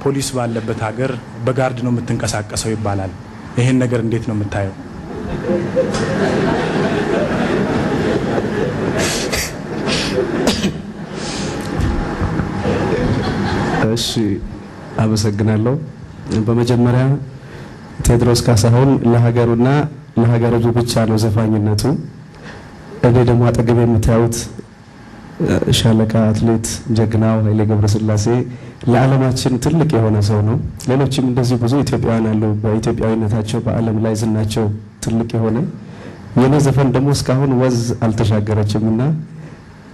ፖሊስ ባለበት ሀገር በጋርድ ነው የምትንቀሳቀሰው ይባላል። ይሄን ነገር እንዴት ነው የምታየው? እሺ አመሰግናለሁ። በመጀመሪያ ቴዎድሮስ ካሳሁን ለሀገሩና ለሀገሩ ብቻ ነው ዘፋኝነቱ። እኔ ደግሞ አጠገብ የምታዩት ሻለቃ አትሌት ጀግናው ኃይሌ ገብረስላሴ ለዓለማችን ትልቅ የሆነ ሰው ነው። ሌሎችም እንደዚህ ብዙ ኢትዮጵያውያን አሉ በኢትዮጵያዊነታቸው በዓለም ላይ ዝናቸው ትልቅ የሆነ የኔ ዘፈን ደግሞ እስካሁን ወዝ አልተሻገረችምና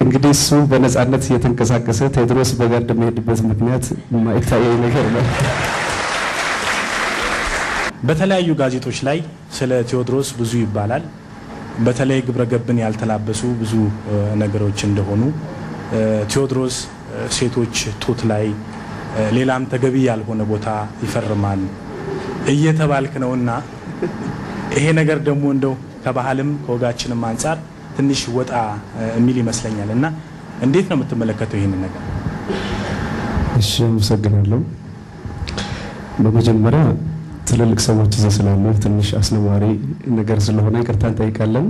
እንግዲህ እሱ በነጻነት የተንቀሳቀሰ ቴዎድሮስ በጋርድ የሚሄድበት ምክንያት የማይታየው ነገር ነው። በተለያዩ ጋዜጦች ላይ ስለ ቴዎድሮስ ብዙ ይባላል። በተለይ ግብረገብን ያልተላበሱ ብዙ ነገሮች እንደሆኑ ቴዎድሮስ ሴቶች ጡት ላይ ሌላም ተገቢ ያልሆነ ቦታ ይፈርማል እየተባልክ ነውና ይሄ ነገር ደግሞ እንደው ከባህልም ከወጋችንም አንፃር ትንሽ ወጣ የሚል ይመስለኛል እና እንዴት ነው የምትመለከተው ይሄን ነገር? እሺ አመሰግናለሁ። በመጀመሪያ ትልልቅ ሰዎች እዛ ስላሉ ትንሽ አስነዋሪ ነገር ስለሆነ ይቅርታ እንጠይቃለን።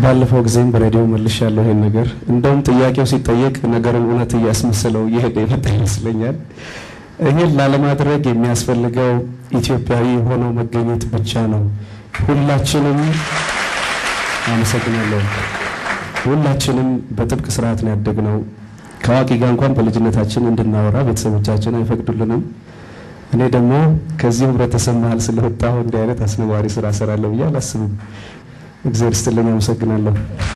ባለፈው ጊዜም በሬዲዮ መልሻለሁ ይሄን ነገር። እንደውም ጥያቄው ሲጠየቅ ነገሩን እውነት እያስመሰለው ይሄድ የመጣ ይመስለኛል። ይሄን ላለማድረግ የሚያስፈልገው ኢትዮጵያዊ ሆኖ መገኘት ብቻ ነው። ሁላችንም አመሰግናለሁ። ሁላችንም በጥብቅ ስርዓት ነው ያደግነው። ከአዋቂ ጋር እንኳን በልጅነታችን እንድናወራ ቤተሰቦቻችን አይፈቅዱልንም። እኔ ደግሞ ከዚህ ህብረተሰብ መሀል ስለወጣሁ እንዲህ አይነት አስነዋሪ ስራ እሰራለሁ ብዬ አላስብም። እግዚአብሔር ይስጥልኝ። አመሰግናለሁ።